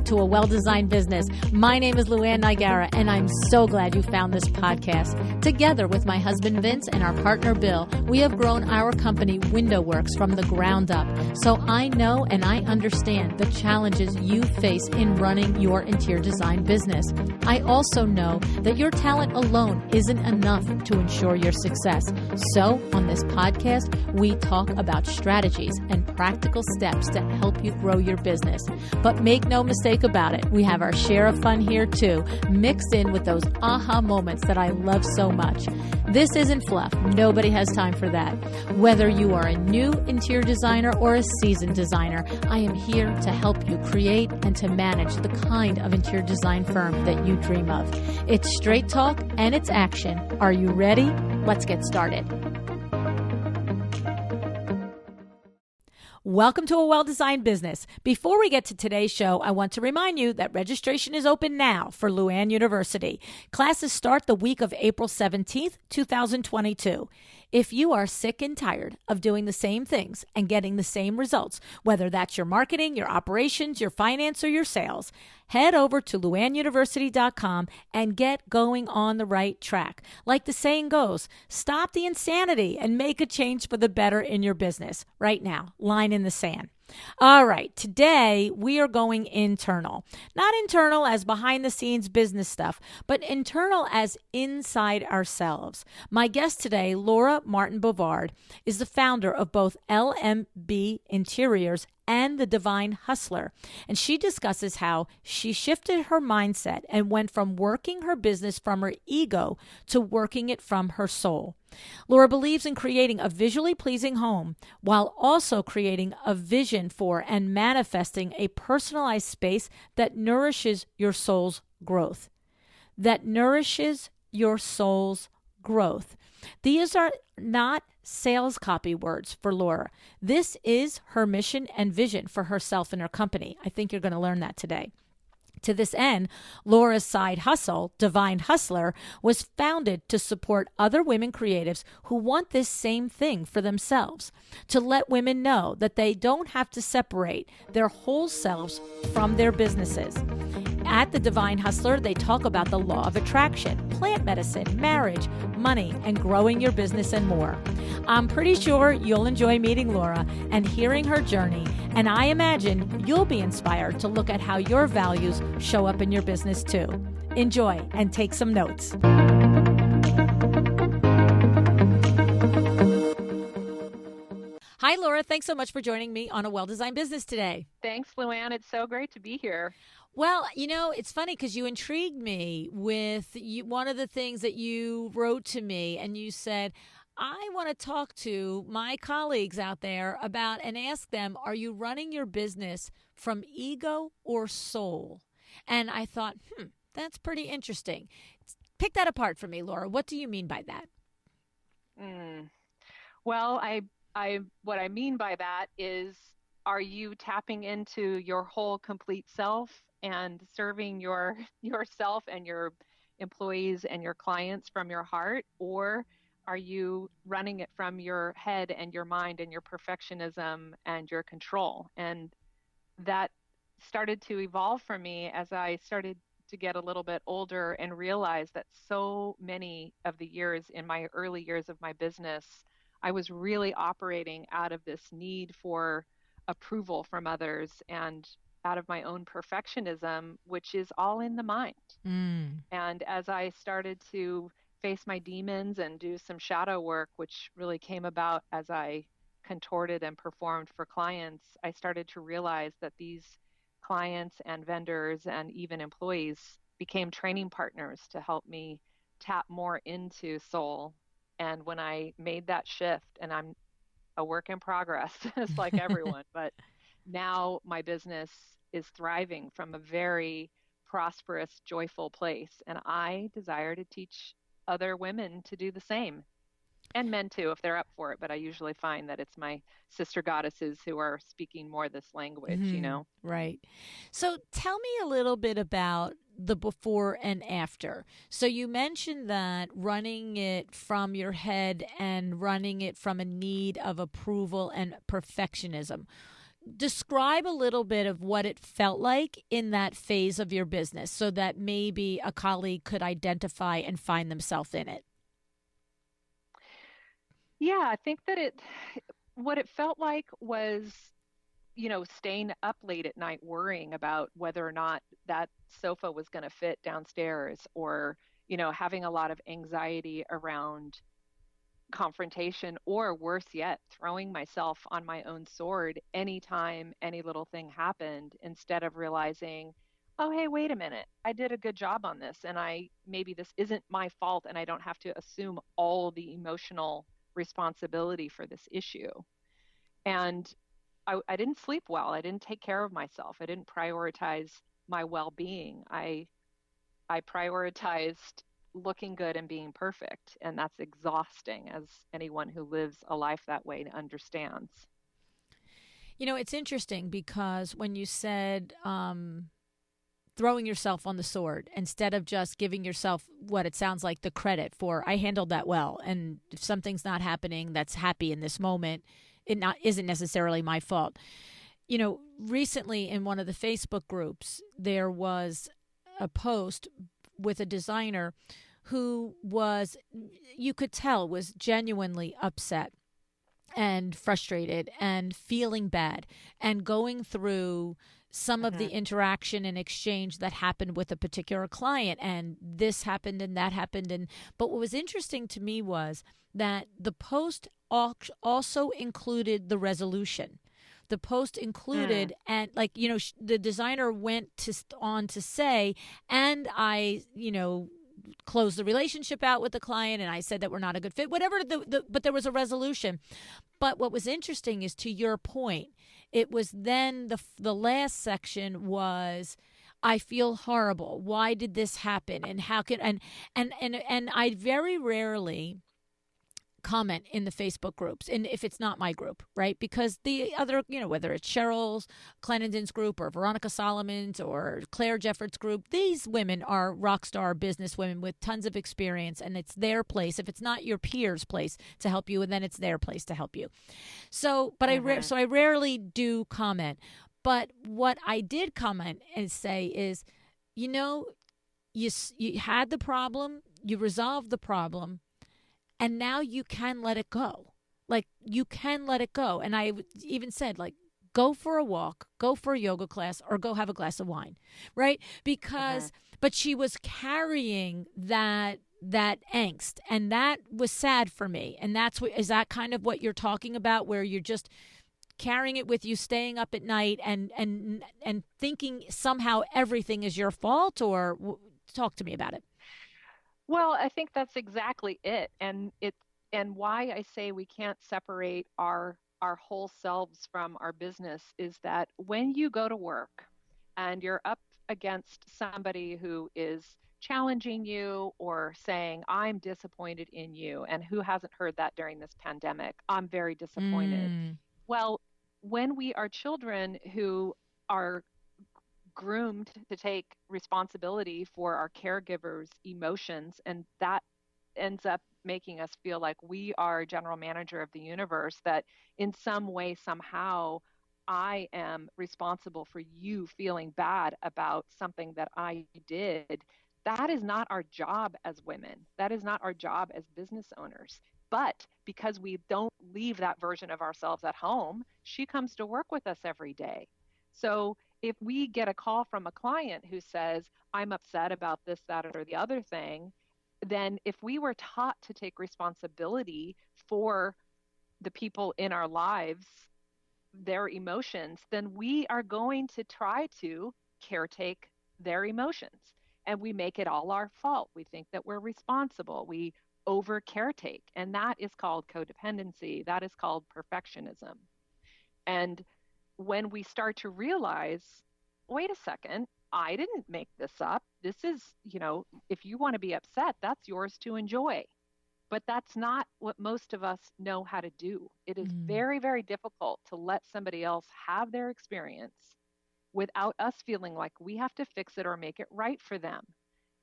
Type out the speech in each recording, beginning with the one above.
to A Well-Designed Business. My name is Luann Nigara, and I'm so glad you found this podcast. Together with my husband Vince and our partner Bill, we have grown our company Window Works from the ground up. So I know and I understand the challenges you face in running your interior design business. I also know that your talent alone isn't enough to ensure your success. So on this podcast, we talk about strategies and practical steps to help you grow your business. But make no mistake about it, we have our share of fun here too, mixed in with those aha moments that I love so much. This isn't fluff. Nobody has time for that. Whether you are a new interior designer or a seasoned designer, I am here to help you create and to manage the kind of interior design firm that you dream of. It's straight talk and it's action. Are you ready? Let's get started. Welcome to A Well-Designed Business. Before we get to today's show, I want to remind you that registration is open now for Luann University. Classes start the week of April 17th, 2022. If you are sick and tired of doing the same things and getting the same results, whether that's your marketing, your operations, your finance, or your sales, head over to luannuniversity.com and get going on the right track. Like the saying goes, stop the insanity and make a change for the better in your business. Right now, line in the sand. All right, today we are going internal. Not internal as behind the scenes business stuff, but internal as inside ourselves. My guest today, Laura Martin Bovard, is the founder of both LMB Interiors and the Divine Hustler. And she discusses how she shifted her mindset and went from working her business from her ego to working it from her soul. Laura believes in creating a visually pleasing home while also creating a vision for and manifesting a personalized space that nourishes your soul's growth. That nourishes your soul's growth. These are not sales copy words for Laura. This is her mission and vision for herself and her company. I think you're going to learn that today. To this end, Laura's side hustle, Divine Hustler, was founded to support other women creatives who want this same thing for themselves, to let women know that they don't have to separate their whole selves from their businesses. At the Divine Hustler, they talk about the law of attraction, plant medicine, marriage, money, and growing your business and more. I'm pretty sure you'll enjoy meeting Laura and hearing her journey, and I imagine you'll be inspired to look at how your values show up in your business too. Enjoy and take some notes. Hi, Laura. Thanks so much for joining me on A Well-Designed Business today. Thanks, Luann. It's so great to be here. Well, you know, it's funny because you intrigued me with one of the things that you wrote to me, and you said, I want to talk to my colleagues out there about and ask them, are you running your business from ego or soul? And I thought, that's pretty interesting. Pick that apart for me, Laura. What do you mean by that? Well, what I mean by that is, are you tapping into your whole complete self and serving yourself and your employees and your clients from your heart? Or are you running it from your head and your mind and your perfectionism and your control? And that started to evolve for me as I started to get a little bit older and realize that so many of the years in my early years of my business, I was really operating out of this need for approval from others and out of my own perfectionism, which is all in the mind. And as I started to face my demons and do some shadow work, which really came about as I contorted and performed for clients, I started to realize that these clients and vendors and even employees became training partners to help me tap more into soul. And when I made that shift, and I'm a work in progress, just like everyone, but now my business is thriving from a very prosperous, joyful place. And I desire to teach other women to do the same, and men too, if they're up for it. But I usually find that it's my sister goddesses who are speaking more this language, Right. So tell me a little bit about the before and after. So you mentioned that running it from your head and running it from a need of approval and perfectionism. describe a little bit of what it felt like in that phase of your business so that maybe a colleague could identify and find themselves in it. Yeah, I think that what it felt like was, staying up late at night worrying about whether or not that sofa was going to fit downstairs, or, having a lot of anxiety around confrontation, or worse yet, throwing myself on my own sword anytime any little thing happened, instead of realizing, oh, hey, wait a minute, I did a good job on this, and maybe this isn't my fault, and I don't have to assume all the emotional responsibility for this issue. And I didn't sleep well. I didn't take care of myself. I didn't prioritize my well-being. I prioritized looking good and being perfect. And that's exhausting, as anyone who lives a life that way understands. It's interesting because when you said throwing yourself on the sword instead of just giving yourself what it sounds like the credit for, I handled that well. And if something's not happening that's happy in this moment, isn't necessarily my fault. Recently in one of the Facebook groups, there was a post with a designer who was, you could tell, was genuinely upset and frustrated and feeling bad and going through some of the interaction and exchange that happened with a particular client, and this happened and that happened. But what was interesting to me was that the post also included the resolution. The post included, and the designer went on to say, and I, closed the relationship out with the client, and I said that we're not a good fit, whatever, but there was a resolution. But what was interesting is, to your point, it was then the last section was, I feel horrible. Why did this happen? And how can, and I very rarely comment in the Facebook groups, and if it's not my group, right? Because the other, whether it's Cheryl's Clennon's group or Veronica Solomon's or Claire Jeffords' group, these women are rock star business women with tons of experience, and it's their place. If it's not your peer's place to help you, and then it's their place to help you. So, but I rarely do comment. But what I did comment and say is, you had the problem, you resolved the problem, and now you can let it go. Like, you can let it go. And I even said, like, go for a walk, go for a yoga class, or go have a glass of wine, right? Because, but she was carrying that angst, and that was sad for me. And is that kind of what you're talking about, where you're just carrying it with you, staying up at night and thinking somehow everything is your fault? Or talk to me about it. Well, I think that's exactly it. And why I say we can't separate our whole selves from our business is that when you go to work and you're up against somebody who is challenging you or saying, I'm disappointed in you, and who hasn't heard that during this pandemic? I'm very disappointed. Well, when we are children who are groomed to take responsibility for our caregivers' emotions, and that ends up making us feel like we are general manager of the universe, that in some way, somehow, I am responsible for you feeling bad about something that I did. That is not our job as women. That is not our job as business owners. But because we don't leave that version of ourselves at home, she comes to work with us every day. So if we get a call from a client who says, I'm upset about this, that, or the other thing, then if we were taught to take responsibility for the people in our lives, their emotions, then we are going to try to caretake their emotions. And we make it all our fault. We think that we're responsible. We over caretake. And that is called codependency. That is called perfectionism. And when we start to realize, wait a second, I didn't make this up. This is, if you want to be upset, that's yours to enjoy. But that's not what most of us know how to do. It is very, very difficult to let somebody else have their experience without us feeling like we have to fix it or make it right for them.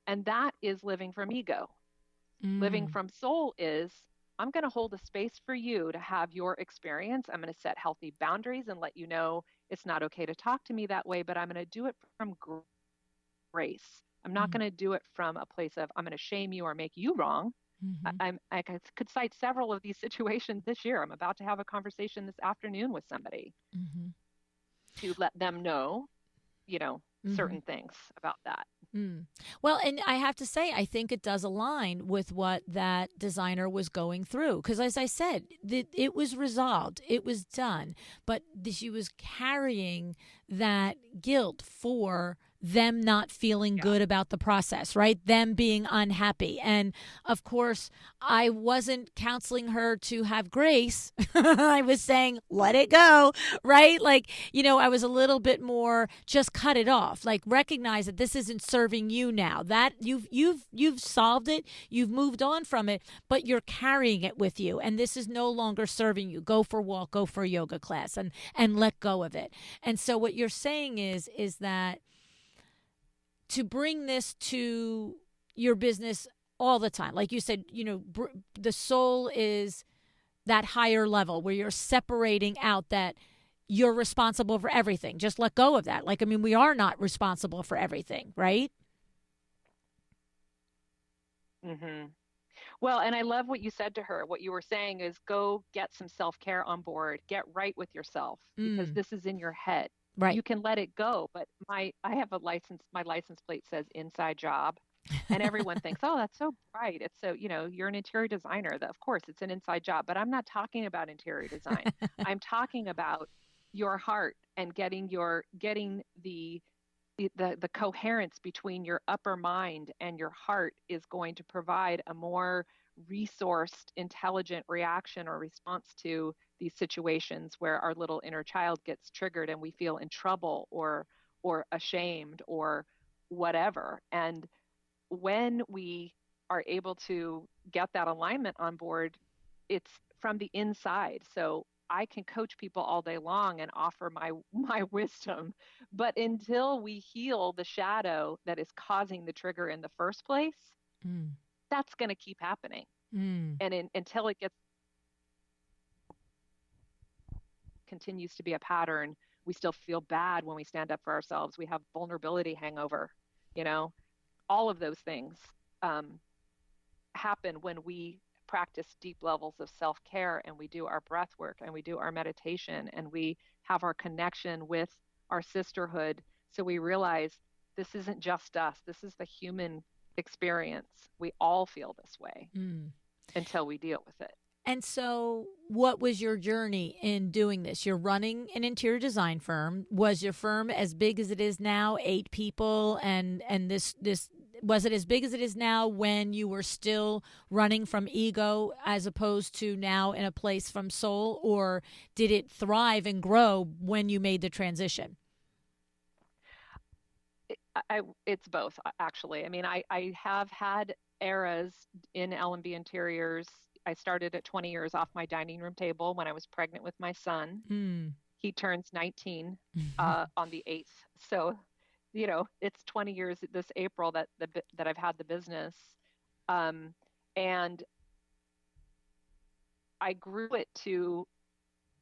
And that is living from ego. Living from soul is, I'm going to hold a space for you to have your experience. I'm going to set healthy boundaries and let you know it's not okay to talk to me that way, but I'm going to do it from grace. I'm not Mm, going to do it from a place of I'm going to shame you or make you wrong. mhm, Could cite several of these situations this year. I'm about to have a conversation this afternoon with somebody mhm, to let them know, mhm. certain things about that. Mm. Well, and I have to say, I think it does align with what that designer was going through. Because as I said, it was resolved, it was done, but she was carrying that guilt for them not feeling Yeah. good about the process, right? Them being unhappy. And of course, I wasn't counseling her to have grace. I was saying, let it go, right? Like, I was a little bit more just cut it off. Like recognize that this isn't serving you now. That you've solved it, you've moved on from it, but you're carrying it with you and this is no longer serving you. Go for a walk, go for a yoga class and let go of it. And so what you're saying is that to bring this to your business all the time. Like you said, the soul is that higher level where you're separating out that you're responsible for everything. Just let go of that. Like, I mean, we are not responsible for everything, right? Hmm. Well, and I love what you said to her. What you were saying is go get some self-care on board, get right with yourself because Mm, this is in your head. right. You can let it go, but I have a license, my license plate says inside job. And everyone thinks, oh, that's so bright. It's so, you're an interior designer. That of course it's an inside job, but I'm not talking about interior design. I'm talking about your heart and getting the coherence between your upper mind and your heart is going to provide a more resourced, intelligent reaction or response to these situations where our little inner child gets triggered and we feel in trouble or ashamed or whatever. And when we are able to get that alignment on board, it's from the inside. So I can coach people all day long and offer my wisdom, but until we heal the shadow that is causing the trigger in the first place, Mm, that's going to keep happening. mm, And until it gets continues to be a pattern, we still feel bad when we stand up for ourselves. We have vulnerability hangover, you know, all of those things. Um, Happen when we practice deep levels of self care and we do our breath work and we do our meditation and we have our connection with our sisterhood. So we realize this isn't just us, this is the human experience. We all feel this way mm. until we deal with it. And so, what was your journey in doing this? You're running an interior design firm. Was your firm as big as it is now, 8 people, and this was it as big as it is now when you were still running from ego as opposed to now in a place from soul, or did it thrive and grow when you made the transition? It's both actually. I mean, I have had eras in L&B interiors. I started at 20 years off my dining room table when I was pregnant with my son. Mm. He turns 19 on the 8th. So, it's 20 years this April that I've had the business. Um, and I grew it to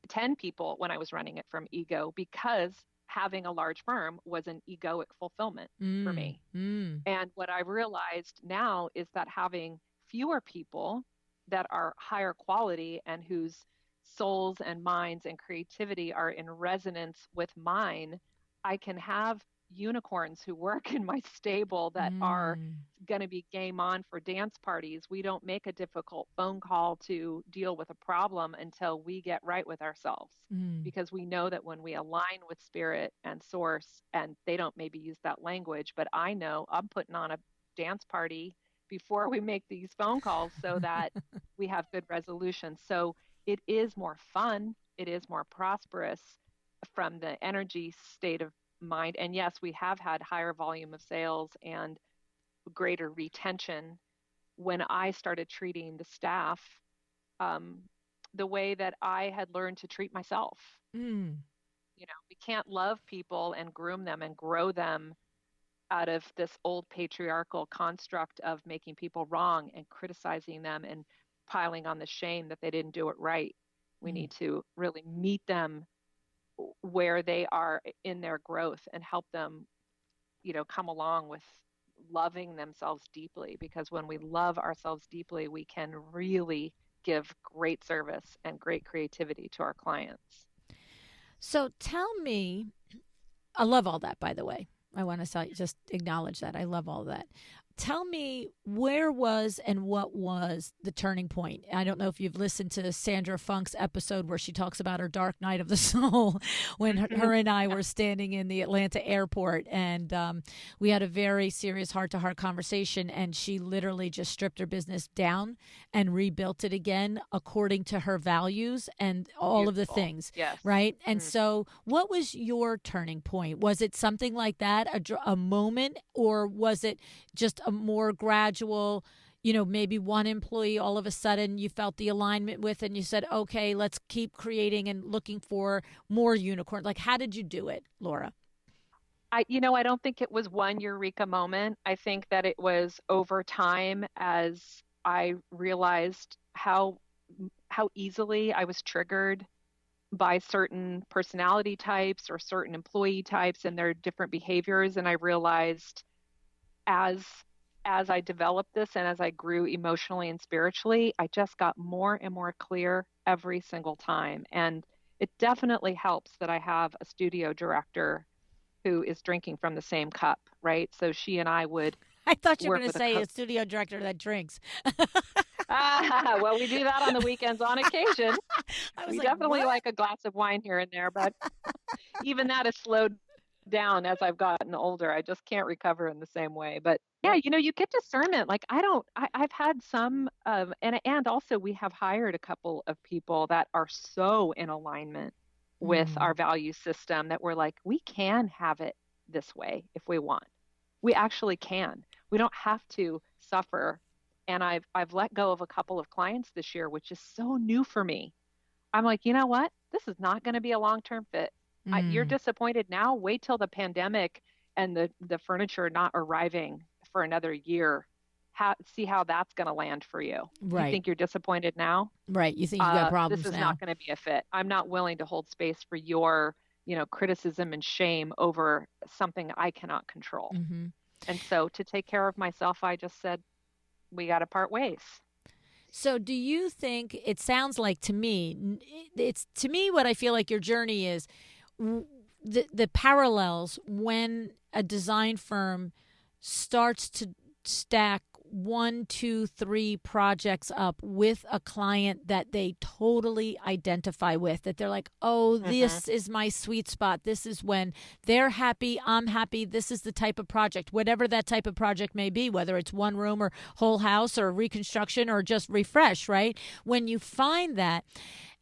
10 people when I was running it from ego because having a large firm was an egoic fulfillment for Mm. me. Mm. And what I've realized now is that having fewer people that are higher quality and whose souls and minds and creativity are in resonance with mine, I can have unicorns who work in my stable that are Mm. going to be game on for dance parties. We don't make a difficult phone call to deal with a problem until we get right with ourselves. Mm. Because we know that when we align with spirit and source, and they don't maybe use that language, but I know I'm putting on a dance party before we make these phone calls so that we have good resolution. So it is more fun, it is more prosperous from the energy state of mind. And yes, we have had higher volume of sales and greater retention when I started treating the staff um, the way that I had learned to treat myself. Mm. We can't love people and groom them and grow them out of this old patriarchal construct of making people wrong and criticizing them and piling on the shame that they didn't do it right. We need to really meet them where they are in their growth and help them, come along with loving themselves deeply, because when we love ourselves deeply, we can really give great service and great creativity to our clients. So tell me, I love all that, by the way. I want to just acknowledge that. I love all that. Tell me, where was and what was the turning point? I don't know if you've listened to Sandra Funk's episode where she talks about her dark night of the soul when her and I were standing in the Atlanta airport, and we had a very serious heart-to-heart conversation, and she literally just stripped her business down and rebuilt it again according to her values and all of the things, yes. right? And so what was your turning point? Was it something like that, a moment, or was it just a more gradual, maybe one employee all of a sudden you felt the alignment with and you said, okay, let's keep creating and looking for more unicorn? Like, how did you do it, Laura? I don't think it was one eureka moment. I think that it was over time, as I realized how easily I was triggered by certain personality types or certain employee types and their different behaviors. And I realized as I developed this and as I grew emotionally and spiritually, I just got more and more clear every single time. And it definitely helps that I have a studio director who is drinking from the same cup, right? So she and I would I thought you were going to say a studio director that drinks. Well, we do that on the weekends on occasion. We definitely like a glass of wine here and there, but even that has slowed down as I've gotten older. I just can't recover in the same way. But yeah, you get discernment. Like I've had some and also we have hired a couple of people that are so in alignment with our value system that we're like, we can have it this way if we want. We actually can. We don't have to suffer. And I've let go of a couple of clients this year, which is so new for me. I'm like, you know what? This is not going to be a long-term fit. You're disappointed now. Wait till the pandemic and the furniture not arriving for another year. See how that's going to land for you. Right. You think you're disappointed now? Right. You think you got problems now. This is now. not going to be a fit. I'm not willing to hold space for your, criticism and shame over something I cannot control. Mm-hmm. And so to take care of myself, I just said, we got to part ways. So do you think, it sounds like to me what I feel like your journey is, the parallels when a design firm starts to stack 1, 2, 3 projects up with a client that they totally identify with, that they're like, oh, this is my sweet spot. This is when they're happy, I'm happy. This is the type of project, whatever that type of project may be, whether it's one room or whole house or reconstruction or just refresh, right? When you find that,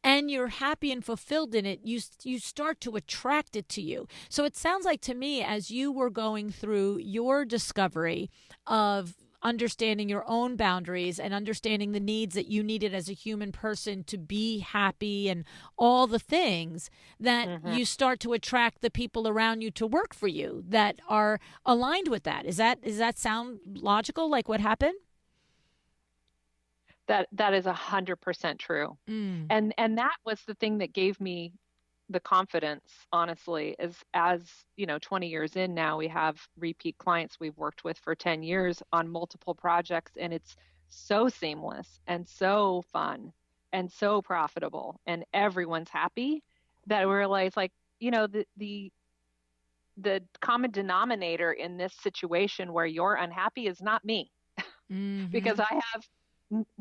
and you're happy and fulfilled in it, you start to attract it to you. So it sounds like to me, as you were going through your discovery of understanding your own boundaries and understanding the needs that you needed as a human person to be happy and all the things, that you start to attract the people around you to work for you that are aligned with that. Does that sound logical, like what happened? That is 100% true. And that was the thing that gave me the confidence, honestly, is as 20 years in now, we have repeat clients we've worked with for 10 years on multiple projects, and it's so seamless and so fun and so profitable, and everyone's happy, that we realize, like, the common denominator in this situation where you're unhappy is not me. Because I have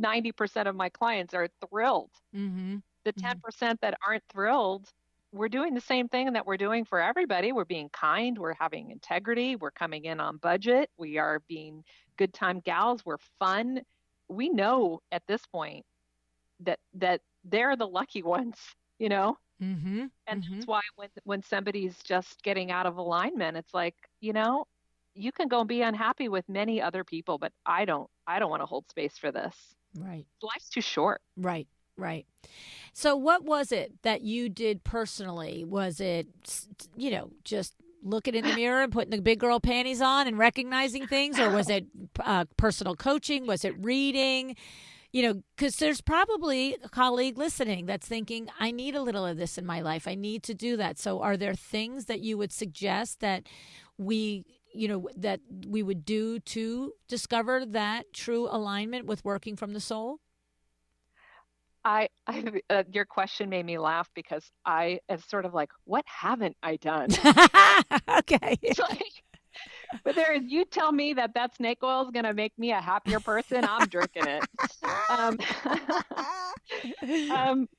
90% of my clients are thrilled. The 10% that aren't thrilled, we're doing the same thing that we're doing for everybody. We're being kind. We're having integrity. We're coming in on budget. We are being good time gals. We're fun. We know at this point that they're the lucky ones, And that's why when somebody's just getting out of alignment, it's like, you can go and be unhappy with many other people, but I don't want to hold space for this. Right. Life's too short. Right. So what was it that you did personally? Was it, just looking in the mirror and putting the big girl panties on and recognizing things? Or was it personal coaching? Was it reading? Because there's probably a colleague listening that's thinking, I need a little of this in my life. I need to do that. So are there things that you would suggest that we, that we would do to discover that true alignment with working from the soul? Your question made me laugh because I am sort of like, what haven't I done? Okay. It's like, but you tell me that snake oil is going to make me a happier person. I'm drinking it. Um,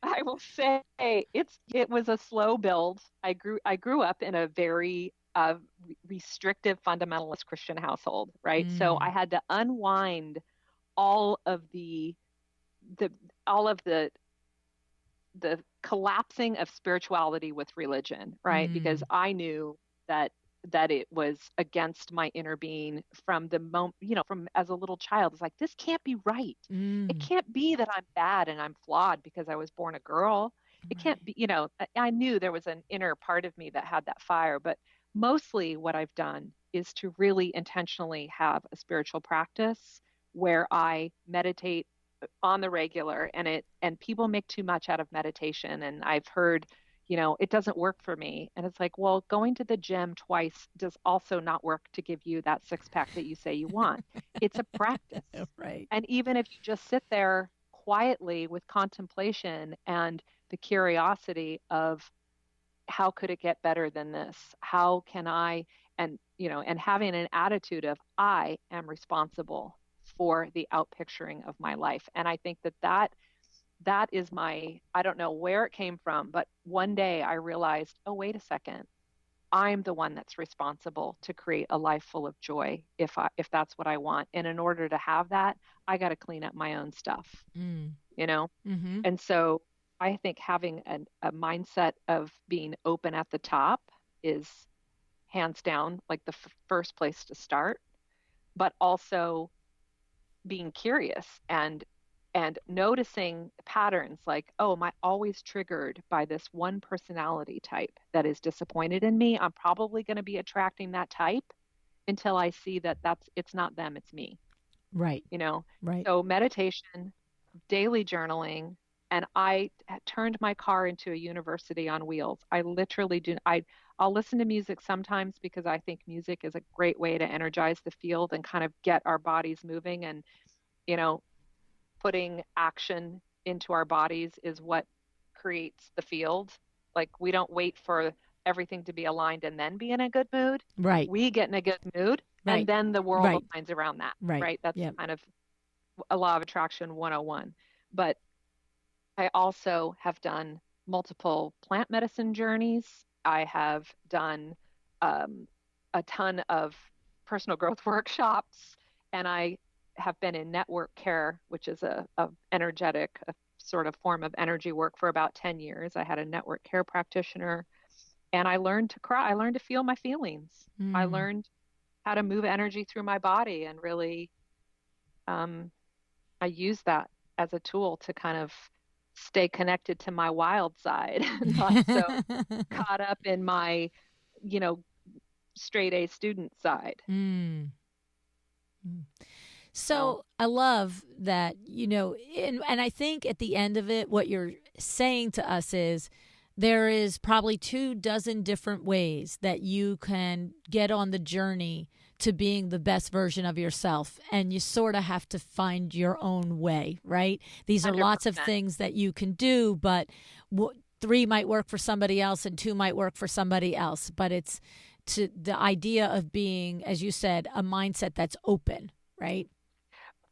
I will say it was a slow build. I grew up in a very restrictive fundamentalist Christian household, right? So I had to unwind all of the all of the collapsing of spirituality with religion, right? Because I knew that it was against my inner being from the moment, from as a little child. It's like, this can't be right. It can't be that I'm bad and I'm flawed because I was born a girl. It can't be, I knew there was an inner part of me that had that fire, but mostly what I've done is to really intentionally have a spiritual practice where I meditate on the regular, and people make too much out of meditation, and I've heard it doesn't work for me. And it's like, well, going to the gym twice does also not work to give you that six pack that you say you want. It's a practice. Right. And even if you just sit there quietly with contemplation and the curiosity of how could it get better than this? How can I, and having an attitude of I am responsible for the outpicturing of my life. And I think that is I don't know where it came from, but one day I realized, oh, wait a second. I'm the one that's responsible to create a life full of joy if that's what I want. And in order to have that, I got to clean up my own stuff, Mm-hmm. And so I think having a mindset of being open at the top is hands down like the first place to start, but also being curious and noticing patterns like, oh, am I always triggered by this one personality type that is disappointed in me? I'm probably going to be attracting that type until I see that it's not them, it's me. Right. Right. So meditation, daily journaling, and I turned my car into a university on wheels. I literally I'll listen to music sometimes because I think music is a great way to energize the field and kind of get our bodies moving, and you know putting action into our bodies is what creates the field. Like, we don't wait for everything to be aligned and then be in a good mood. Right. We get in a good mood, Right. and then the world Right. aligns around that. Right. Right. That's Yep. kind of a law of attraction 101. But I also have done multiple plant medicine journeys. I have done a ton of personal growth workshops, and I have been in network care, which is a energetic, a sort of form of energy work, for about 10 years. I had a network care practitioner, and I learned to cry. I learned to feel my feelings. I learned how to move energy through my body, and really, I use that as a tool to kind of stay connected to my wild side, not so caught up in my, you know, straight A student side. Mm. So I love that, and I think at the end of it, what you're saying to us is there is probably 24 different ways that you can get on the journey to being the best version of yourself. And you sort of have to find your own way, right? These are 100%. lots of things that you can do, but 3 might work for somebody else and 2 might work for somebody else. But it's to the idea of being, as you said, a mindset that's open, right?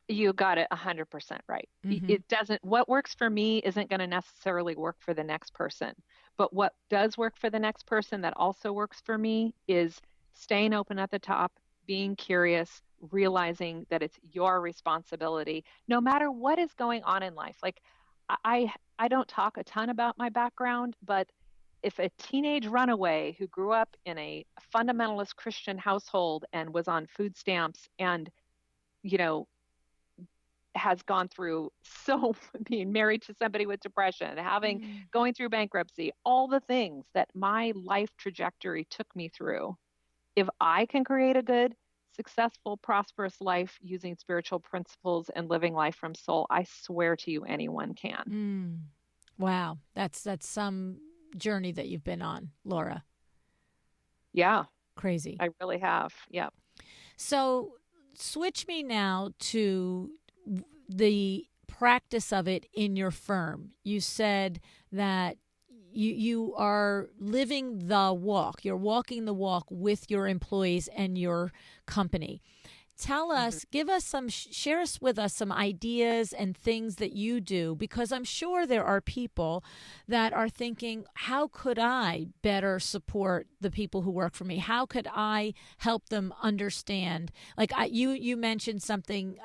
You got it 100% right. Mm-hmm. It doesn't, what works for me isn't going to necessarily work for the next person. But what does work for the next person that also works for me is staying open at the top, being curious, realizing that it's your responsibility, no matter what is going on in life. Like, I don't talk a ton about my background, but if a teenage runaway who grew up in a fundamentalist Christian household and was on food stamps and, has gone through being married to somebody with depression, going through bankruptcy, all the things that my life trajectory took me through. If I can create a good, successful, prosperous life using spiritual principles and living life from soul, I swear to you, anyone can. Mm. Wow. That's some journey that you've been on, Laura. Yeah, Crazy. I really have. Yeah. So switch me now to the practice of it in your firm. You said that you are living the walk. You're walking the walk with your employees and your company. Tell us, give us some, share us with us some ideas and things that you do, because I'm sure there are people that are thinking, how could I better support the people who work for me? How could I help them understand? Like you mentioned something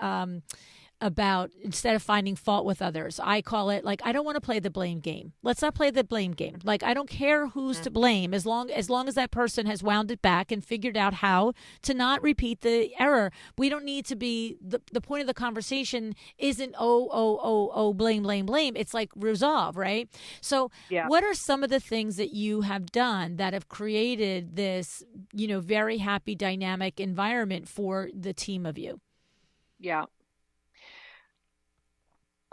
about instead of finding fault with others, I call it like, I don't want to play the blame game. Let's not play the blame game. Like, I don't care who's to blame as long as that person has wound it back and figured out how to not repeat the error. We don't need to be the point of the conversation isn't blame, blame, blame. It's like resolve, right? So Yeah. what are some of the things that you have done that have created this, very happy, dynamic environment for the team of you? Yeah.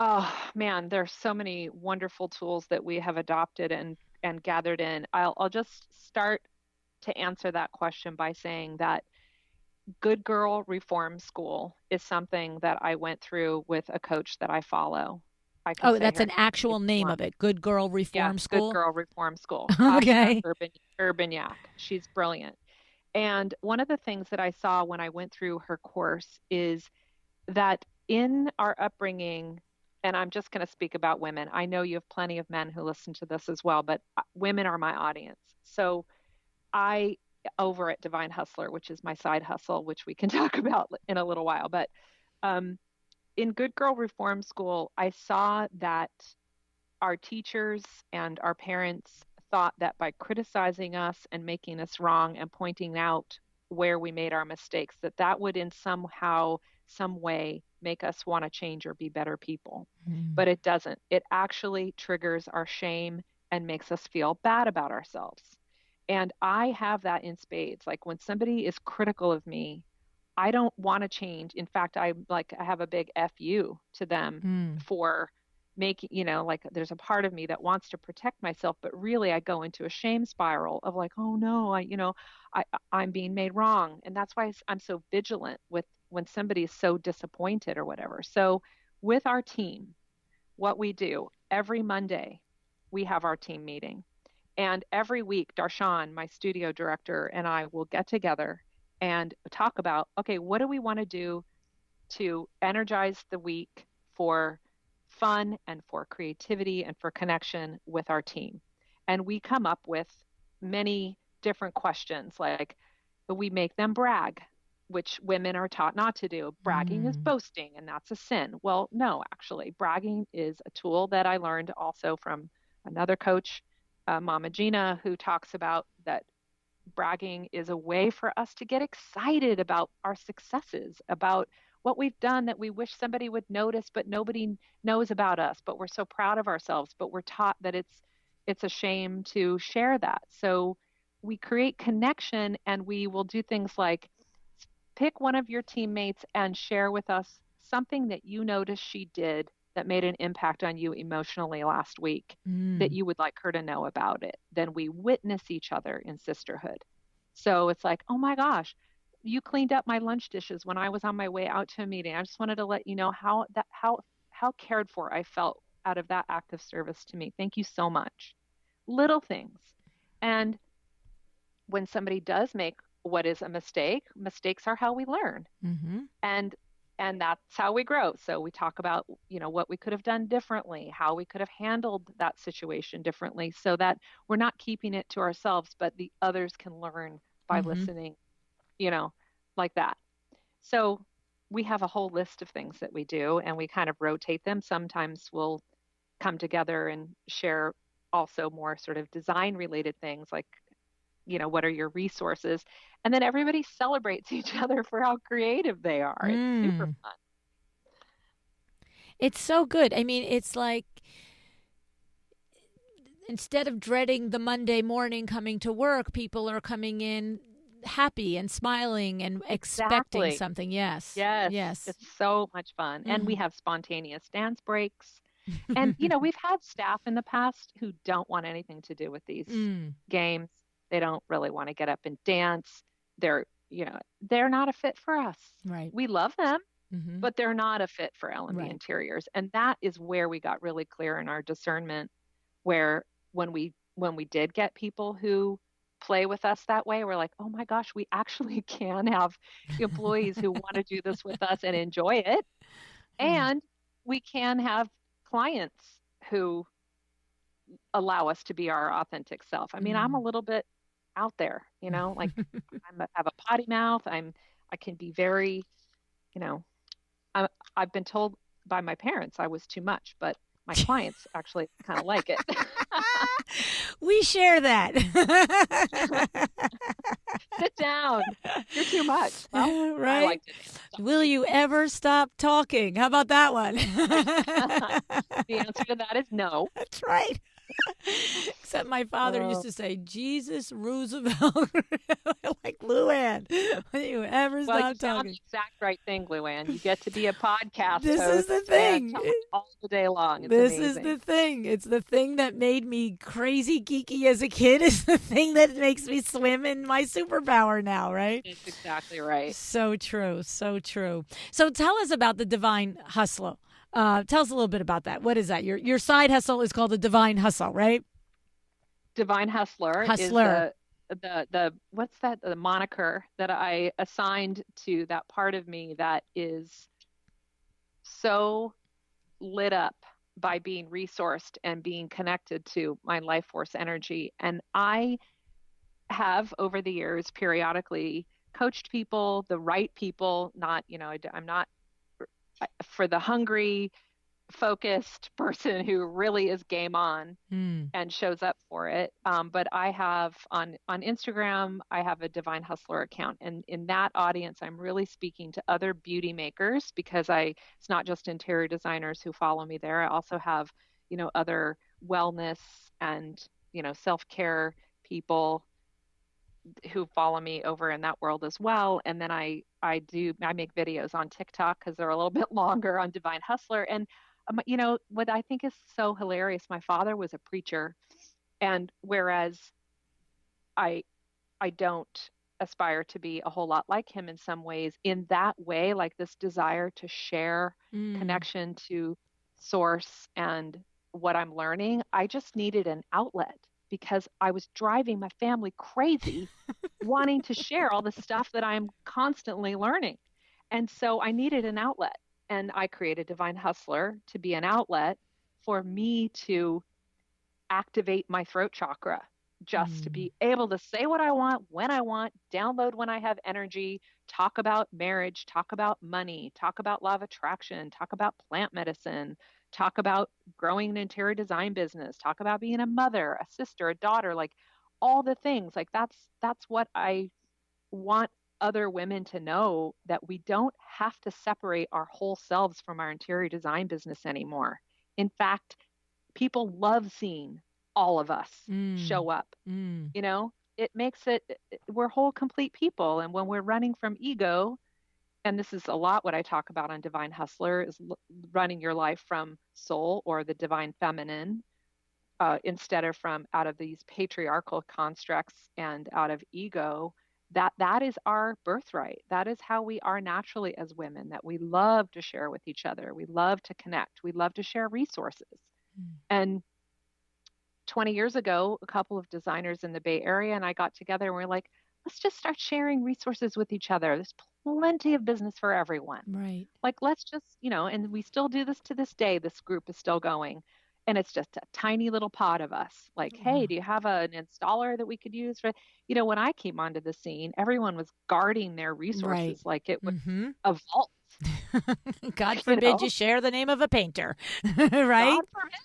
Oh man, there's so many wonderful tools that we have adopted and gathered in. I'll just start to answer that question by saying that Good Girl Reform School is something that I went through with a coach that I follow. I can Oh, say that's her an name if actual you name want. of it. Good Girl Yeah, Reform Good School. Girl Reform School. Tasha Okay. Urbaniak. She's brilliant. And one of the things that I saw when I went through her course is that in our upbringing, and I'm just going to speak about women. I know you have plenty of men who listen to this as well, but women are my audience. So I, over at Divine Hustler, which is my side hustle, which we can talk about in a little while, but um, in Good Girl Reform School, I saw that our teachers and our parents thought that by criticizing us and making us wrong and pointing out where we made our mistakes, that would in somehow, some way make us want to change or be better people. Mm. But it doesn't. It actually triggers our shame and makes us feel bad about ourselves. And I have that in spades. Like when somebody is critical of me, I don't want to change. In fact, I have a big FU to them Mm. for making, like there's a part of me that wants to protect myself, but really I go into a shame spiral of like, oh no, I'm being made wrong. And that's why I'm so vigilant with when somebody is so disappointed or whatever. So with our team, what we do every Monday, we have our team meeting. And every week, Darshan, my studio director, and I will get together and talk about, okay, what do we want to do to energize the week for fun and for creativity and for connection with our team? And we come up with many different questions like we make them brag, which women are taught not to do. Bragging is Mm. boasting, and that's a sin. Well, no, actually, bragging is a tool that I learned also from another coach, Mama Gina, who talks about that bragging is a way for us to get excited about our successes, about what we've done that we wish somebody would notice, but nobody knows about us. But we're so proud of ourselves, but we're taught that it's a shame to share that. So we create connection and we will do things like pick one of your teammates and share with us something that you noticed she did that made an impact on you emotionally last week that Mm. you would like her to know about it. Then we witness each other in sisterhood. So it's like, oh my gosh, you cleaned up my lunch dishes when I was on my way out to a meeting. I just wanted to let you know how cared for I felt out of that act of service to me. Thank you so much. Little things. And when somebody does make what is a mistake, mistakes are how we learn. Mm-hmm. And that's how we grow. So we talk about, what we could have done differently, how we could have handled that situation differently so that we're not keeping it to ourselves, but the others can learn by Mm-hmm. listening, you know, like that. So we have a whole list of things that we do and we kind of rotate them. Sometimes we'll come together and share also more sort of design related things like what are your resources? And then everybody celebrates each other for how creative they are. It's super Mm. fun. It's so good. I mean, it's like instead of dreading the Monday morning coming to work, people are coming in happy and smiling and expecting Exactly. something. Yes. Yes, Yes. it's so much fun. And we Mm. have spontaneous dance breaks. And, we've had staff in the past who don't want anything to do with these Mm. games. They don't really want to get up and dance. They're not a fit for us. Right. We love them, Mm-hmm. but they're not a fit for L&B Right. Interiors. And that is where we got really clear in our discernment, where when we did get people who play with us that way, we're like, oh my gosh, we actually can have employees who want to do this with us and enjoy it. Yeah. And we can have clients who allow us to be our authentic self. I mean, I'm a Mm. little bit out there, like have a potty mouth. I can be very, you know, I, I've been told by my parents I was too much, but my clients actually kind of like it. We share that. Sit down. You're too much. Well, I Right? like to dance. Will you ever stop talking? How about that one? The answer to that is no. That's right. Except my father used Uh, to say, Jesus Roosevelt. Like, Luann, will you ever well, you stop found the talking? exact right thing, Luann. You get to be a podcast This is the host and thing. talk all the day long. It's This is amazing. the thing. It's the thing that made me crazy geeky as a kid. Is the thing that makes me swim in my superpower now, right? That's exactly right. So true. So true. So tell us about the Divine Hustle. Tell us a little bit about that. What is that? Your side hustle is called the Divine Hustle, right? Divine Hustler is Hustler. the what's that, the moniker that I assigned to that part of me that is so lit up by being resourced and being connected to my life force energy. And I have over the years periodically coached people, the right people, not, I'm not for the hungry, focused person who really is game on Mm. and shows up for it. But I have on Instagram, I have a Divine Hustler account, and in that audience, I'm really speaking to other beauty makers because it's not just interior designers who follow me there. I also have, other wellness and self-care people who follow me over in that world as well. And then I make videos on TikTok because they're a little bit longer on Divine Hustler. And what I think is so hilarious, my father was a preacher, and whereas I I don't aspire to be a whole lot like him in some ways, in that way, like this desire to share Mm. connection to source and what I'm learning, I just needed an outlet because I was driving my family crazy wanting to share all the stuff that I'm constantly learning. And so I needed an outlet. And I created Divine Hustler to be an outlet for me to activate my throat chakra, just to Mm. be able to say what I want, when I want, download when I have energy, talk about marriage, talk about money, talk about law of attraction, talk about plant medicine, talk about growing an interior design business, talk about being a mother, a sister, a daughter, like all the things. Like that's what I want other women to know, that we don't have to separate our whole selves from our interior design business anymore. In fact, people love seeing all of us Mm. show up. Mm. It makes it, we're whole, complete people. And when we're running from ego, and this is a lot what I talk about on Divine Hustler, is running your life from soul or the divine feminine, instead of from out of these patriarchal constructs and out of ego. That is our birthright. That is how we are naturally as women, that we love to share with each other, we love to connect, we love to share resources. Mm. And 20 years ago, a couple of designers in the Bay Area and I got together and we're like, let's just start sharing resources with each other. There's plenty of business for everyone. Right. Like, let's just, and we still do this to this day. This group is still going. And it's just a tiny little pod of us. Like, hey, Wow. do you have an installer that we could use for, when I came onto the scene, everyone was guarding their Right. resources like it was Mm-hmm. a vault, God you forbid know, you share the name of a painter, right? God forbid.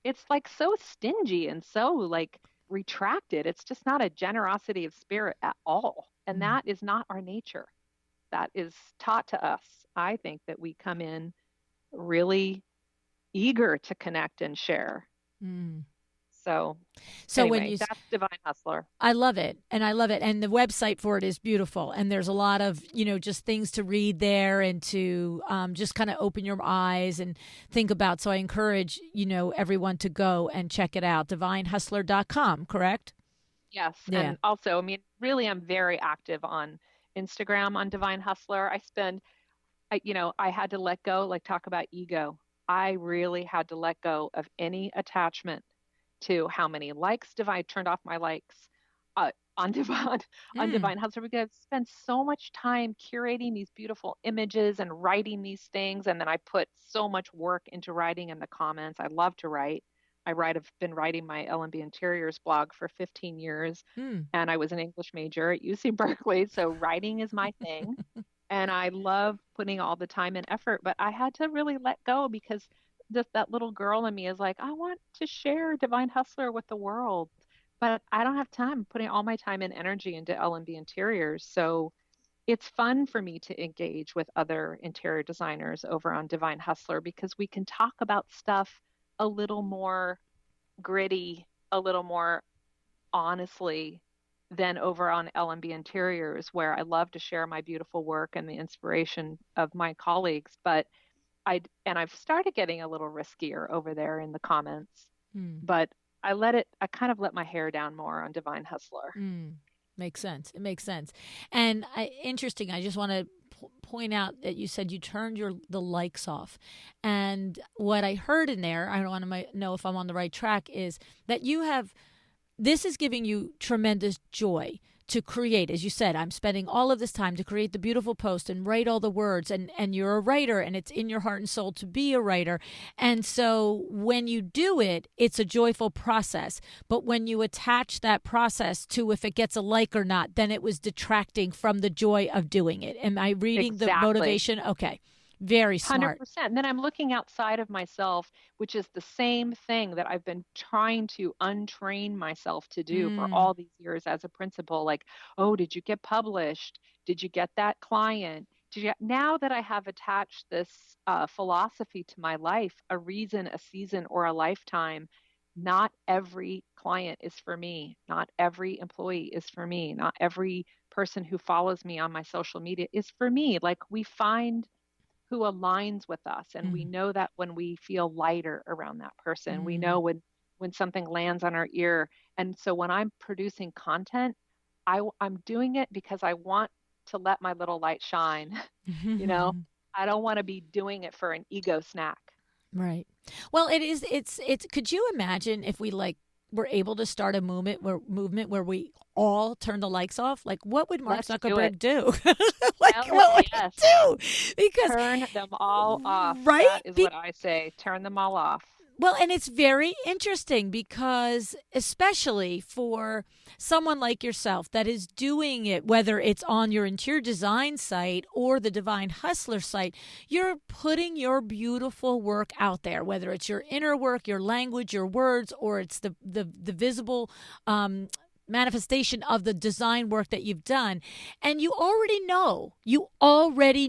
It's like so stingy and so like retracted. It's just not a generosity of spirit at all. And Mm. that is not our nature. That is taught to us. I think that we come in really eager to connect and share. Mm. So So when anyway, you that's Divine Hustler. I love it. And I love it. And the website for it is beautiful. And there's a lot of, just things to read there and to just kind of open your eyes and think about. So I encourage, everyone to go and check it out. Divinehustler.com, correct? Yes. Yeah. And also, I mean, really, I'm very active on Instagram on Divine Hustler. I had to let go, like talk about ego. I really had to let go of any attachment to how many likes Divine turned off my likes on Divine on Mm. Divine Hustler because I spent so much time curating these beautiful images and writing these things, and then I put so much work into writing in the comments. I love to write. I've been writing my L&B Interiors blog for 15 years, Mm. and I was an English major at UC Berkeley, so writing is my thing. And I love putting all the time and effort, but I had to really let go because that little girl in me is like, I want to share Divine Hustler with the world, but I don't have time putting all my time and energy into L&B Interiors. So it's fun for me to engage with other interior designers over on Divine Hustler because we can talk about stuff a little more gritty, a little more honestly than over on L&B Interiors, where I love to share my beautiful work and the inspiration of my colleagues. But I've started getting a little riskier over there in the comments, Mm. but I kind of let my hair down more on Divine Hustler. Mm. Makes sense. It makes sense. And interesting. I just want to point out that you said you turned the likes off, and what I heard in there, I don't want to know if I'm on the right track, is that this is giving you tremendous joy to create. As you said, I'm spending all of this time to create the beautiful post and write all the words, and you're a writer, and it's in your heart and soul to be a writer. And so when you do it, it's a joyful process. But when you attach that process to if it gets a like or not, then it was detracting from the joy of doing it. Am I reading the Exactly. motivation? Okay. Very smart. 100%. And then I'm looking outside of myself, which is the same thing that I've been trying to untrain myself to do for Mm. all these years as a principal. Like, oh, did you get published? Did you get that client? Now that I have attached this philosophy to my life, a reason, a season, or a lifetime, not every client is for me. Not every employee is for me. Not every person who follows me on my social media is for me. Like, we find who aligns with us, and we Mm. know that when we feel lighter around that person, we Mm. know when something lands on our ear. And so when I'm producing content, I'm doing it because I want to let my little light shine. you know I don't want to be doing it for an ego snack. Right. Well, it's could you imagine if we were able to start a movement where we all turn the likes off? Like what would Mark Let's do it. Zuckerberg do? Like Hell what would he yes. do? Because Turn them all off. right? That is what I say. Turn them all off. Well, and it's very interesting because, especially for someone like yourself that is doing it, whether it's on your interior design site or the Divine Hustler site, you're putting your beautiful work out there, whether it's your inner work, your language, your words, or it's the visible manifestation of the design work that you've done. And you already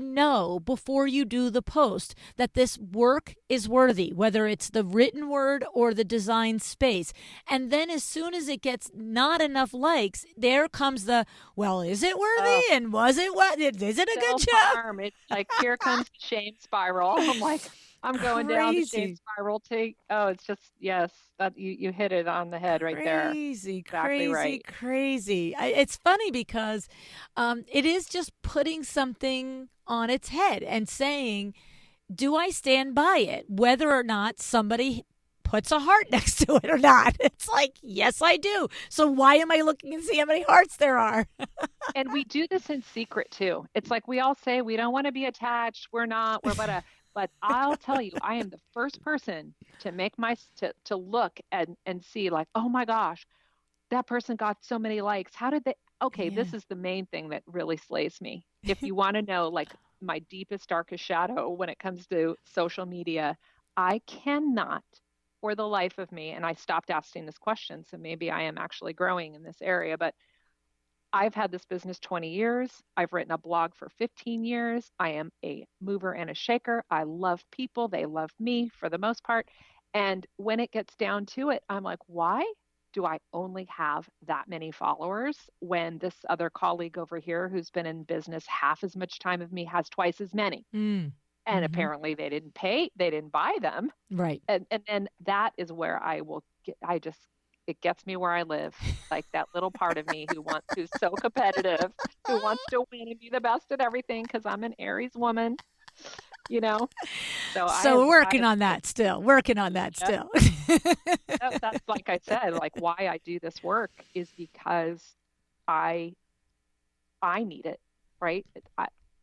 know before you do the post that this work is worthy, whether it's the written word or the design space. And then as soon as it gets not enough likes, there comes well, is it worthy? Oh, And was it what? Is it a good job? self-harm. It's like here comes the shame spiral. I'm like, I'm going down the shame Crazy. spiral. It's just yes, that you hit it on the head right there. Crazy, Exactly crazy, right. crazy. It's funny because it is just putting something on its head and saying, do I stand by it? Whether or not somebody puts a heart next to it or not. It's like, yes, I do. So why am I looking and see how many hearts there are? And we do this in secret too. It's like we all say we don't want to be attached. We're not. But I'll tell you, I am the first person to to look and see like, oh my gosh, that person got so many likes. How did they? Okay, Yeah. this is the main thing that really slays me. If you want to know, like my deepest, darkest shadow when it comes to social media, I cannot, for the life of me, and I stopped asking this question, so maybe I am actually growing in this area, but I've had this business 20 years. I've written a blog for 15 years. I am a mover and a shaker. I love people. They love me for the most part. And when it gets down to it, I'm like, why do I only have that many followers when this other colleague over here who's been in business half as much time as me has twice as many? Mm. And Hmm. apparently they didn't buy them. Right. And then that is where I will get, I just, it gets me where I live. Like that little part of me who's so competitive, who wants to win and be the best at everything because I'm an Aries woman, you know? So So we're I working have on been, that still. Working on that yep, still. that's like I said, like why I do this work is because I, I need it, right?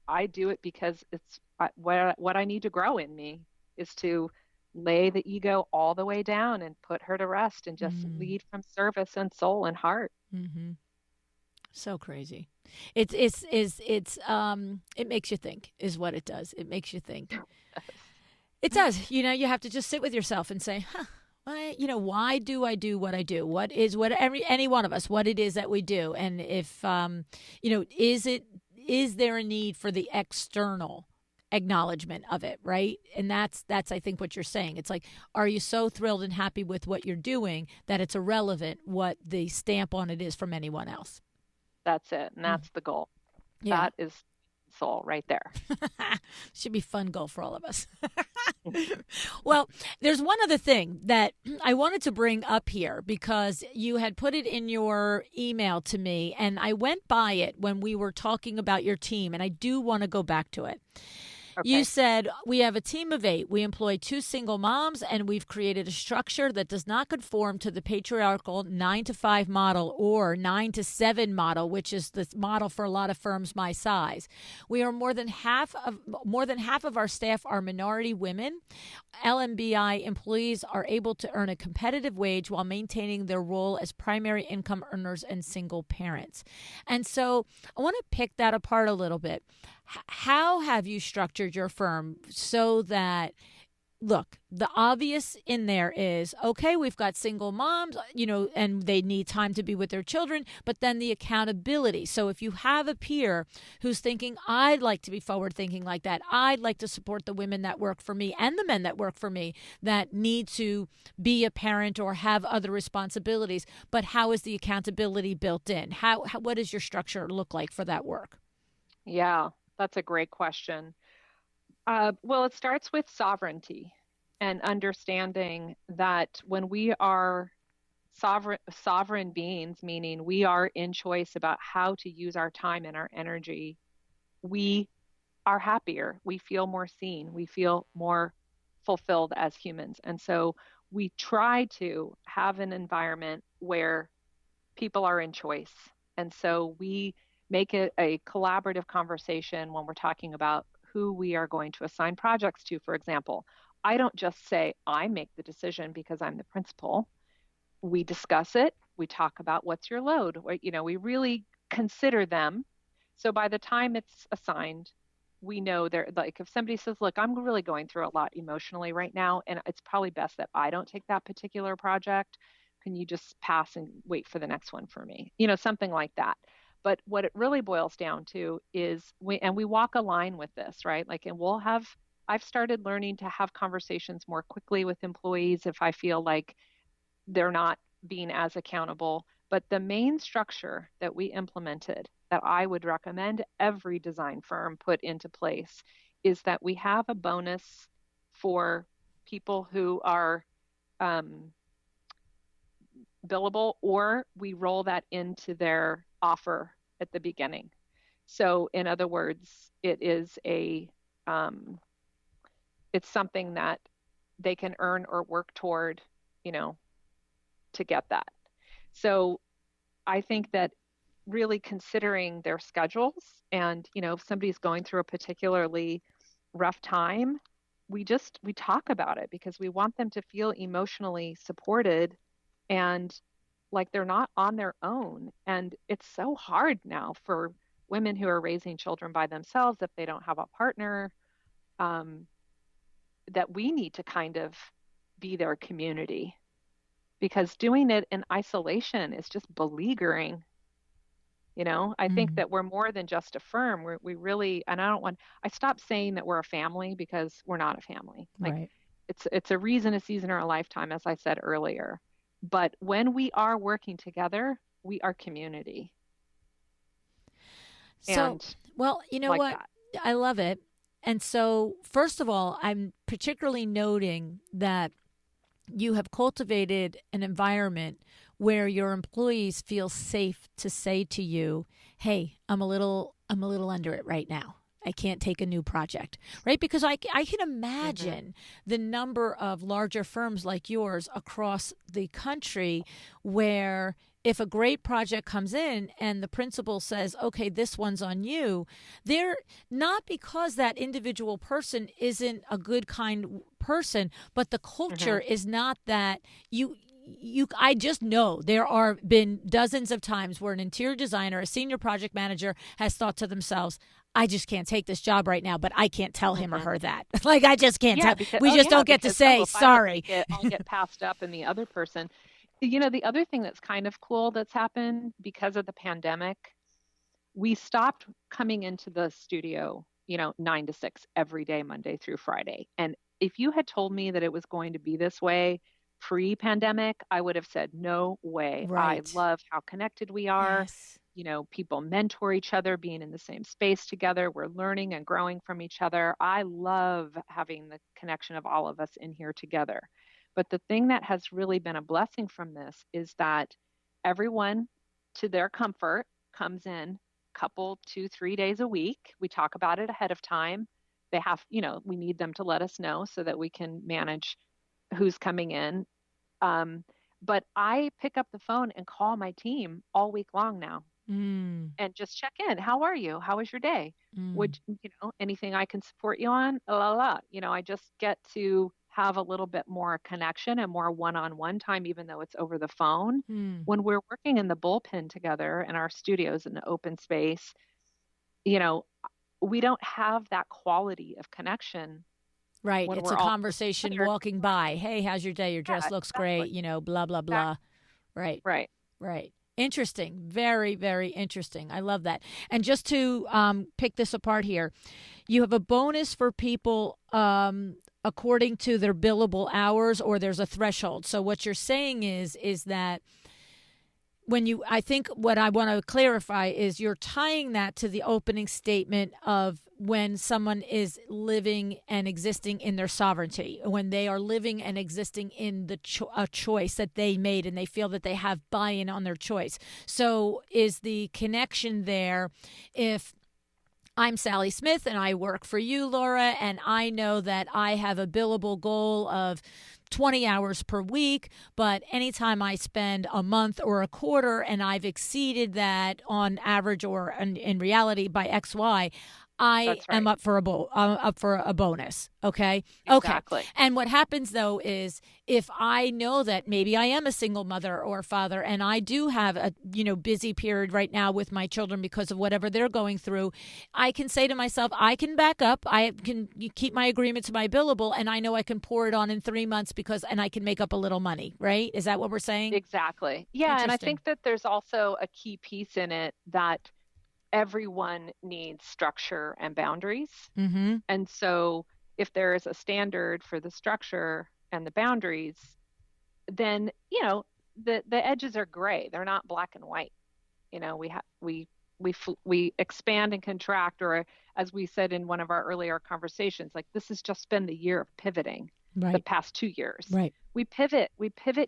I do it because it's what I need to grow in me is to lay the ego all the way down and put her to rest and just Mm. lead from service and soul and heart. Hmm. So crazy. It makes you think is what it does. It makes you think. It does. You have to just sit with yourself and say, huh, why do I do what I do? What any one of us, what it is that we do. And if, is there a need for the external acknowledgement of it, right? And that's I think what you're saying. It's like, are you so thrilled and happy with what you're doing that it's irrelevant what the stamp on it is from anyone else? That's it. And Mm. that's the goal. Yeah. That is soul right there. Should be fun goal for all of us. Well, there's one other thing that I wanted to bring up here because you had put it in your email to me, and I went by it when we were talking about your team, and I do want to go back to it. You Okay. said, we have a team of 8. We employ 2 single moms, and we've created a structure that does not conform to the patriarchal 9 to 5 model or 9 to 7 model, which is the model for a lot of firms my size. We are more than half of our staff are minority women. LMBI employees are able to earn a competitive wage while maintaining their role as primary income earners and single parents. And so I want to pick that apart a little bit. How have you structured your firm so that, look, the obvious in there is, okay, we've got single moms, and they need time to be with their children, but then the accountability. So if you have a peer who's thinking, I'd like to be forward thinking like that, I'd like to support the women that work for me and the men that work for me that need to be a parent or have other responsibilities, but how is the accountability built in? What does your structure look like for that work? Yeah, that's a great question. Well, it starts with sovereignty and understanding that when we are sovereign beings, meaning we are in choice about how to use our time and our energy, we are happier. We feel more seen. We feel more fulfilled as humans. And so we try to have an environment where people are in choice. And so we make it a collaborative conversation when we're talking about who we are going to assign projects to, for example. I don't just say I make the decision because I'm the principal. We discuss it. We talk about what's your load. We really consider them. So by the time it's assigned, we know they're like, if somebody says, look, I'm really going through a lot emotionally right now, and it's probably best that I don't take that particular project. Can you just pass and wait for the next one for me? Something like that. But what it really boils down to is we walk a line with this, right? Like, and I've started learning to have conversations more quickly with employees if I feel like they're not being as accountable. But the main structure that we implemented that I would recommend every design firm put into place is that we have a bonus for people who are um, billable, or we roll that into their offer at the beginning. So, in other words, um, it's something that they can earn or work toward, you know, to get that. So I think that really considering their schedules and, if somebody's going through a particularly rough time, we talk about it because we want them to feel emotionally supported and like they're not on their own. And it's so hard now for women who are raising children by themselves if they don't have a partner, um, that we need to kind of be their community because doing it in isolation is just beleaguering. I think Mm. that we're more than just a firm. We really, and I don't want, I stopped saying that we're a family because we're not a family. Like Right. It's a reason, a season, or a lifetime, as I said earlier. But when we are working together, we are community. So, And well, you know like what? that. I love it. And so, first of all, I'm particularly noting that you have cultivated an environment where your employees feel safe to say to you, "Hey, I'm a little under it right now. I can't take a new project." Right? Because I can Hmm. imagine the number of larger firms like yours across the country where if a great project comes in and the principal says, "Okay, this one's on you," they're not because that individual person isn't a good, kind person, but the Hmm. culture is not that you I just know there are been dozens of times where an interior designer, a senior project manager has thought to themselves, "I just can't take this job right now,but I can't tell him or Hmm. her that." Like, I just can't tell. Yeah, because We oh just yeah, don't get to because say if I don't sorry. take it, I'll get passed up, and the other person. The other thing that's kind of cool that's happened because of the pandemic, we stopped coming into the studio, 9 to 6 every day, Monday through Friday. And if you had told me that it was going to be this way pre-pandemic, I would have said, no way. I Right. love how connected we are. Yes. People mentor each other, being in the same space together. We're learning and growing from each other. I love having the connection of all of us in here together. But the thing that has really been a blessing from this is that everyone, to their comfort, comes in couple 2 3 days a week. We talk about it ahead of time. They have, we need them to let us know so that we can manage who's coming in. um, but I pick up the phone and call my team all week long now Mm, and just check in. How are you? How was your day? mm. Would anything I can support you on? La la la. I just get to have a little bit more connection and more one-on-one time, even though it's over the phone. Hmm. When we're working in the bullpen together in our studios in the open space, you know, we don't have that quality of connection Right. when It's we're a all conversation together. walking by. "Hey, how's your day? Your dress Yeah, looks exactly. great," blah, blah, blah. Exactly. Right. Right. Right. Interesting. Very, very interesting. I love that. And just to pick this apart here, you have a bonus for people according to their billable hours, or there's a threshold. So what you're saying is that when you, I think what I want to clarify is you're tying that to the opening statement of when someone is living and existing in their sovereignty, when they are living and existing in a choice that they made and they feel that they have buy-in on their choice. So is the connection there, if I'm Sally Smith and I work for you, Laura, and I know that I have a billable goal of 20 hours per week, but anytime I spend a month or a quarter and I've exceeded that on average or in reality by XY, I That's am right. up for a bonus. Okay. Okay. Exactly. And what happens though is if I know that maybe I am a single mother or father and I do have a busy period right now with my children because of whatever they're going through, I can say to myself, I can back up. I can keep my agreement to my billable, and I know I can pour it on in 3 months and I can make up a little money. Right? Is that what we're saying? Exactly. Yeah, and I Interesting. think that there's also a key piece in it that everyone needs structure and boundaries. Mm-hmm. And so if there is a standard for the structure and the boundaries, then, the edges are gray. They're not black and white. We expand and contract, or as we said in one of our earlier conversations, like this has just been the year of pivoting, the Right. past 2 years. Right. We pivot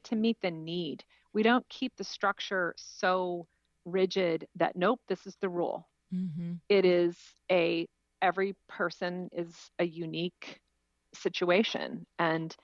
to meet the need. We don't keep the structure so rigid that, nope, this is the rule. Mm-hmm. It is a every person is a unique situation, and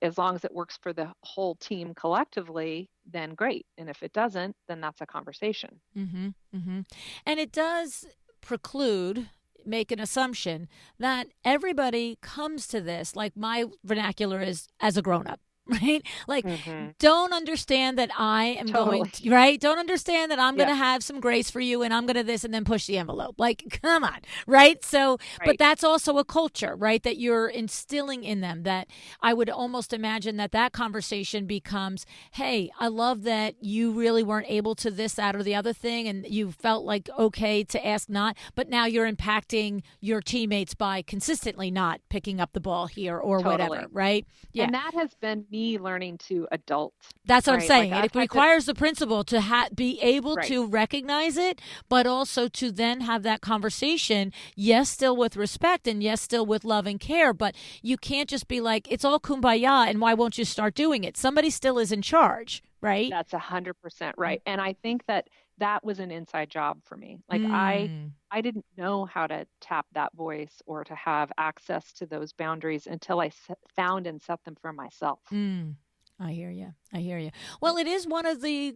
as long as it works for the whole team collectively, then great. And if it doesn't, then that's a conversation. Mm-hmm. Mm-hmm. And it does preclude, make an assumption that everybody comes to this, like my vernacular is, as a grown up. right? Like, Mm-hmm. don't understand that I am going Totally. to, right? Don't understand that I'm going Yeah. to have some grace for you and I'm going to this and then push the envelope. Like, come on, right? So, but Right. that's also a culture, right? That you're instilling in them, that I would almost imagine that that conversation becomes, hey, I love that you really weren't able to this, that, or the other thing, and you felt like okay to ask not, but now you're impacting your teammates by consistently not picking up the ball here or whatever, Totally. right? Yeah. And that has been me learning to adult, That's what I'm right? Like saying. I've It had to, requires the principal to be able right. to recognize it, but also to then have that conversation. Yes, still with respect, and yes, still with love and care. But you can't just be like, it's all kumbaya, and why won't you start doing it? Somebody still is in charge, right? That's 100% right. And I think that that was an inside job for me. Like Mm, I didn't know how to tap that voice or to have access to those boundaries until I found and set them for myself. mm. I hear you. I hear you. Well, it is one of the,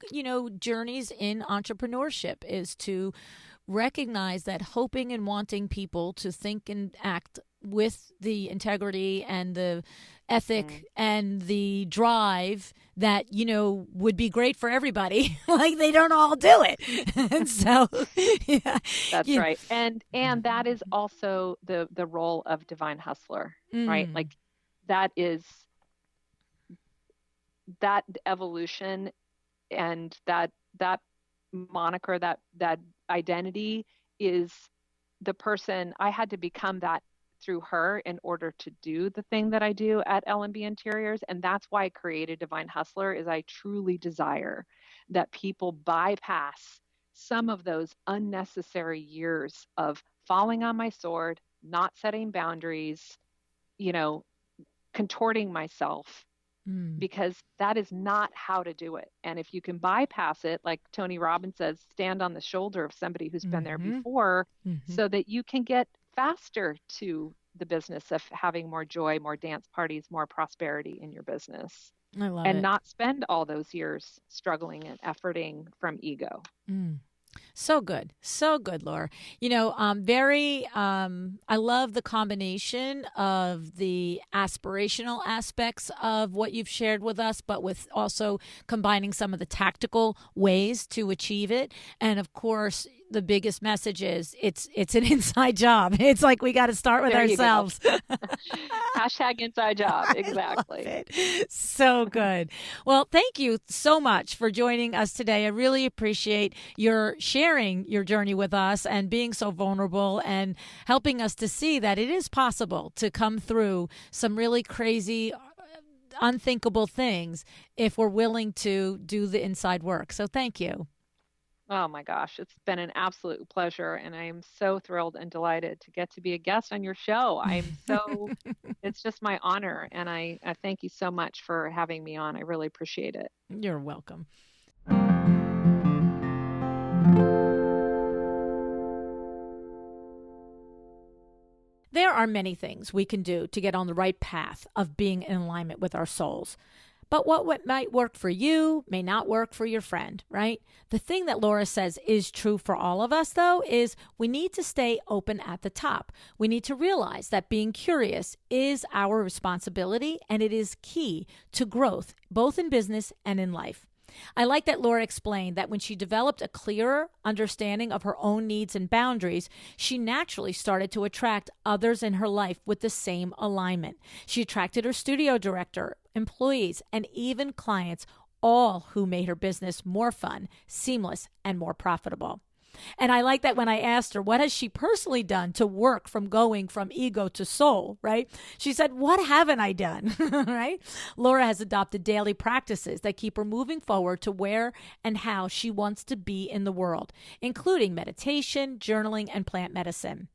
journeys in entrepreneurship is to recognize that hoping and wanting people to think and act with the integrity and the Mm, ethic and the drive that would be great for everybody. Like they don't all do it. And so yeah, that's yeah. right. And that is also the role of divine hustler, right? Mm, Like that is that evolution and that moniker, that identity is the person I had to become that through her in order to do the thing that I do at L&B Interiors. And that's why I created Divine Hustler is I truly desire that people bypass some of those unnecessary years of falling on my sword, not setting boundaries, you know, contorting myself mm, because that is not how to do it. And if you can bypass it, like Tony Robbins says, stand on the shoulder of somebody who's been there mm-hmm, before mm-hmm. so that you can get faster to the business of having more joy, more dance parties, more prosperity in your business I love and it. not spend all those years struggling and efforting from ego. Mm. So good, Laura. I love the combination of the aspirational aspects of what you've shared with us, but with also combining some of the tactical ways to achieve it. And of course, the biggest message is it's an inside job. It's like we got to start with There you go. ourselves. Hashtag inside job. I love Exactly. it. So good. Well, thank you so much for joining us today. I really appreciate your sharing your journey with us and being so vulnerable and helping us to see that it is possible to come through some really crazy, unthinkable things if we're willing to do the inside work. So thank you. Oh my gosh, it's been an absolute pleasure, and I am so thrilled and delighted to get to be a guest on your show. It's just my honor, and I thank you so much for having me on. I really appreciate it. You're welcome. There are many things we can do to get on the right path of being in alignment with our souls. But what might work for you may not work for your friend, right? The thing that Laura says is true for all of us, though, is we need to stay open at the top. We need to realize that being curious is our responsibility and it is key to growth, both in business and in life. I like that Laura explained that when she developed a clearer understanding of her own needs and boundaries, she naturally started to attract others in her life with the same alignment. She attracted her studio director, employees, and even clients, all who made her business more fun, seamless, and more profitable. And I like that when I asked her, what has she personally done to work from going from ego to soul, right? She said, what haven't I done, right? Laura has adopted daily practices that keep her moving forward to where and how she wants to be in the world, including meditation, journaling, and plant medicine.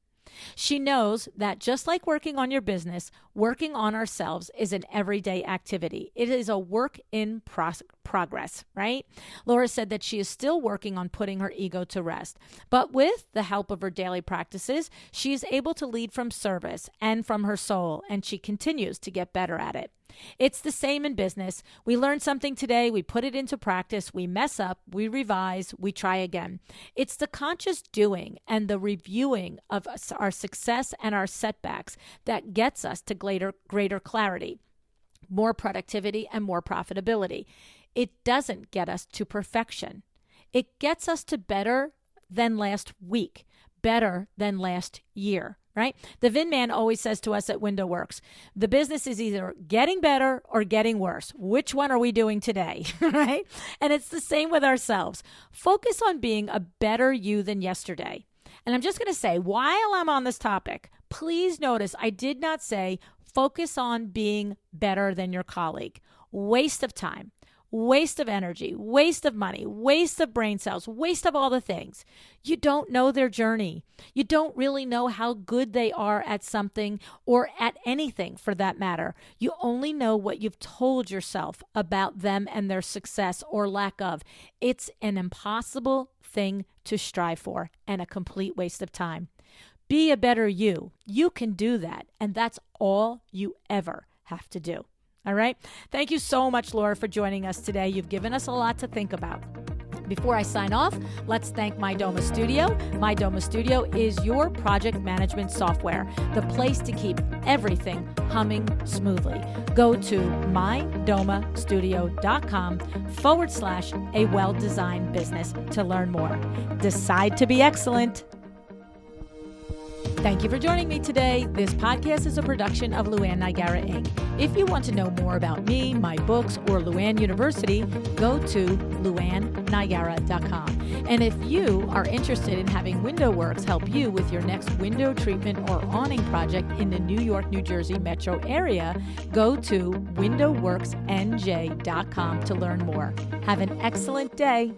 She knows that just like working on your business, working on ourselves is an everyday activity. It is a work in progress, right? Laura said that she is still working on putting her ego to rest, but with the help of her daily practices, she is able to lead from service and from her soul, and she continues to get better at it. It's the same in business. We learn something today, we put it into practice, we mess up, we revise, we try again. It's the conscious doing and the reviewing of our success and our setbacks that gets us to greater clarity. more productivity, and more profitability. It doesn't get us to perfection. It gets us to better than last week, better than last year, right? The Vin Man always says to us at Window Works, the business is either getting better or getting worse. Which one are we doing today, right? And it's the same with ourselves. Focus on being a better you than yesterday. And I'm just going to say, while I'm on this topic, please notice I did not say focus on being better than your colleague. Waste of time. Waste of energy, waste of money, waste of brain cells, waste of all the things. You don't know their journey. You don't really know how good they are at something or at anything for that matter. You only know what you've told yourself about them and their success or lack of. It's an impossible thing to strive for and a complete waste of time. Be a better you. You can do that. And that's all you ever have to do. All right. Thank you so much, Laura, for joining us today. You've given us a lot to think about. Before I sign off, let's thank MyDoma Studio. MyDoma Studio is your project management software, the place to keep everything humming smoothly. Go to mydomastudio.com/a well-designed business to learn more. Decide to be excellent. Thank you for joining me today. This podcast is a production of Luann Nigara, Inc. If you want to know more about me, my books, or Luann University, go to luannnigara.com. And if you are interested in having Window Works help you with your next window treatment or awning project in the New York, New Jersey metro area, go to windowworksnj.com to learn more. Have an excellent day.